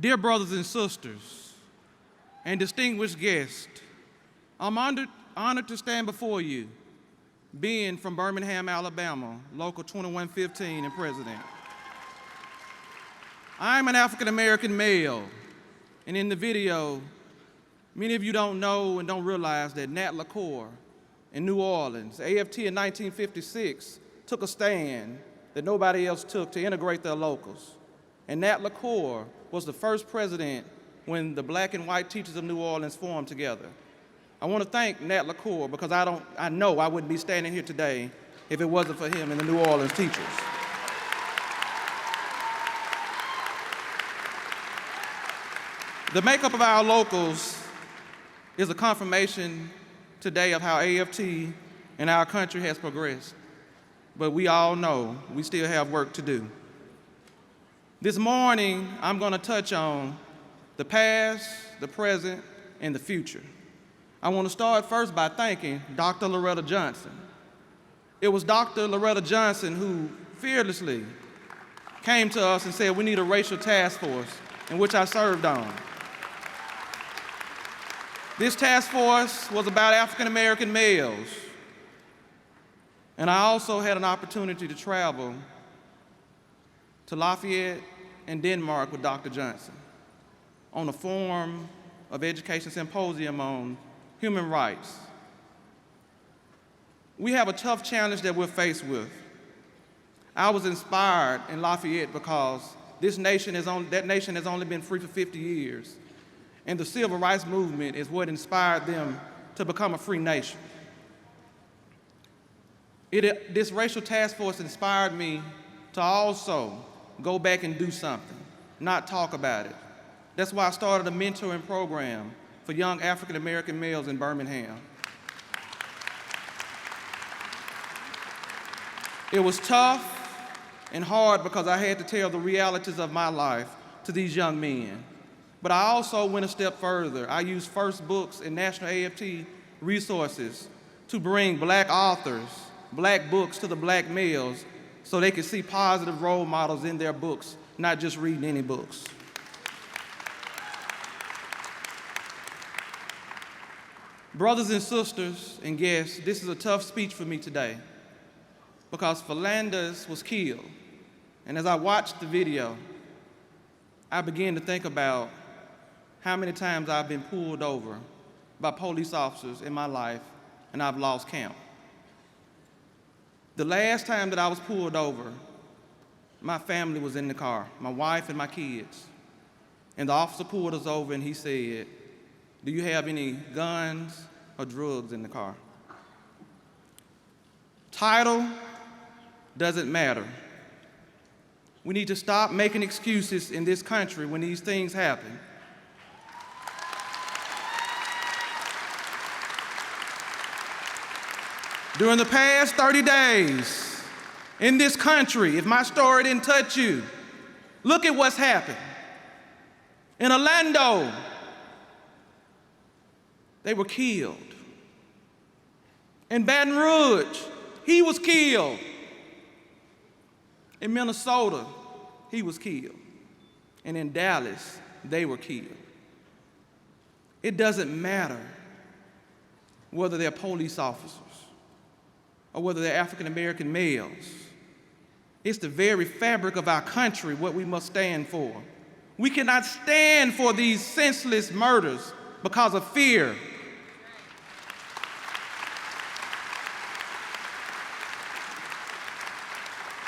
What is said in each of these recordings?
Dear brothers and sisters, and distinguished guests, I'm honored to stand before you, being from Birmingham, Alabama, local 2115 and president. I'm an African-American male, and in the video, many of you don't know and don't realize that Nat LaCour in New Orleans, AFT in 1956, took a stand that nobody else took to integrate their locals. And Nat LaCour was the first president when the black and white teachers of New Orleans formed together. I want to thank Nat LaCour because I know I wouldn't be standing here today if it wasn't for him and the New Orleans teachers. The makeup of our locals is a confirmation today of how AFT and our country has progressed. But we all know we still have work to do. This morning, I'm going to touch on the past, the present, and the future. I want to start first by thanking Dr. Loretta Johnson. It was Dr. Loretta Johnson who fearlessly came to us and said we need a racial task force, in which I served on. This task force was about African-American males, and I also had an opportunity to travel to Lafayette and Denmark with Dr. Johnson on a Forum of Education Symposium on human rights. We have a tough challenge that we're faced with. I was inspired in Lafayette because that nation has only been free for 50 years, and the civil rights movement is what inspired them to become a free nation. This racial task force inspired me to also go back and do something, not talk about it. That's why I started a mentoring program for young African-American males in Birmingham. It was tough and hard because I had to tell the realities of my life to these young men. But I also went a step further. I used First Books and National AFT resources to bring black authors, black books to the black males so they could see positive role models in their books, not just reading any books. Brothers and sisters and guests, this is a tough speech for me today because Philanders was killed. And as I watched the video, I began to think about how many times I've been pulled over by police officers in my life, and I've lost count. The last time that I was pulled over, my family was in the car, my wife and my kids. And the officer pulled us over and he said, "Do you have any guns or drugs in the car?" Title doesn't matter. We need to stop making excuses in this country when these things happen. During the past 30 days in this country, if my story didn't touch you, look at what's happened. In Orlando, they were killed. In Baton Rouge, he was killed. In Minnesota, he was killed. And in Dallas, they were killed. It doesn't matter whether they're police officers or whether they're African-American males. It's the very fabric of our country what we must stand for. We cannot stand for these senseless murders because of fear.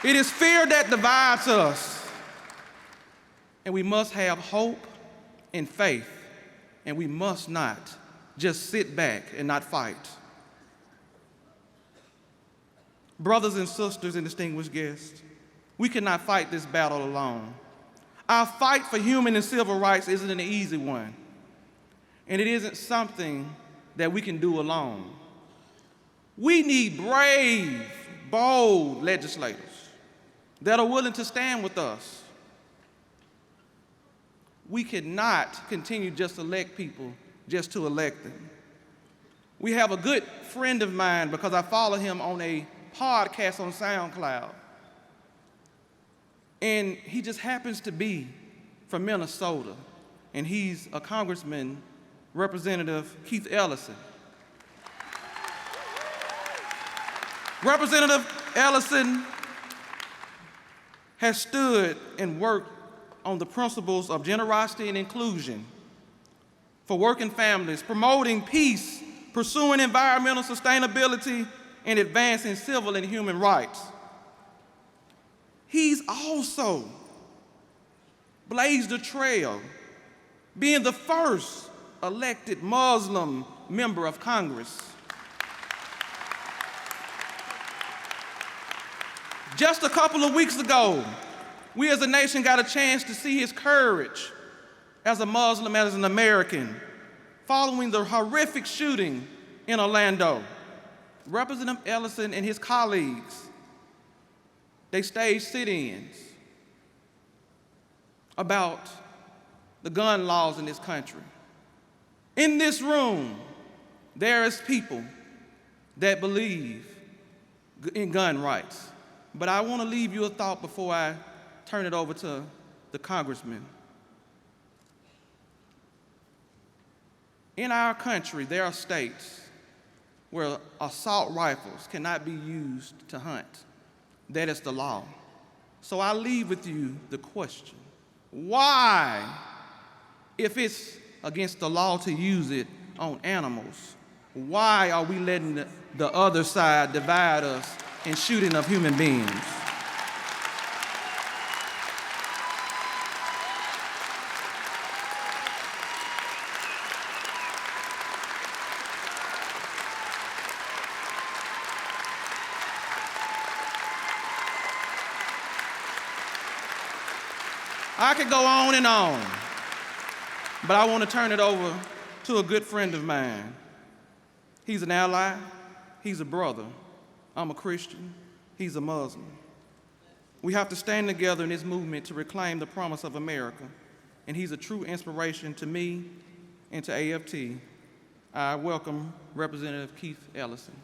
It is fear that divides us. And we must have hope and faith, and we must not just sit back and not fight. Brothers and sisters and distinguished guests, we cannot fight this battle alone. Our fight for human and civil rights isn't an easy one, and it isn't something that we can do alone. We need brave, bold legislators that are willing to stand with us. We cannot continue just to elect people just to elect them. We have a good friend of mine, because I follow him on a podcast on SoundCloud. And he just happens to be from Minnesota, and he's a Congressman, Representative Keith Ellison. Representative Ellison has stood and worked on the principles of generosity and inclusion for working families, promoting peace, pursuing environmental sustainability, and advancing civil and human rights. He's also blazed a trail, being the first elected Muslim member of Congress. Just a couple of weeks ago, we as a nation got a chance to see his courage as a Muslim, as an American, following the horrific shooting in Orlando. Representative Ellison and his colleagues, they staged sit-ins about the gun laws in this country. In this room, there is people that believe in gun rights. But I want to leave you a thought before I turn it over to the congressman. In our country, there are states where assault rifles cannot be used to hunt. That is the law. So I leave with you the question, why, if it's against the law to use it on animals, why are we letting the other side divide us in shooting of human beings? I could go on and on, but I want to turn it over to a good friend of mine. He's an ally, he's a brother. I'm a Christian, he's a Muslim. We have to stand together in this movement to reclaim the promise of America, and he's a true inspiration to me and to AFT. I welcome Representative Keith Ellison.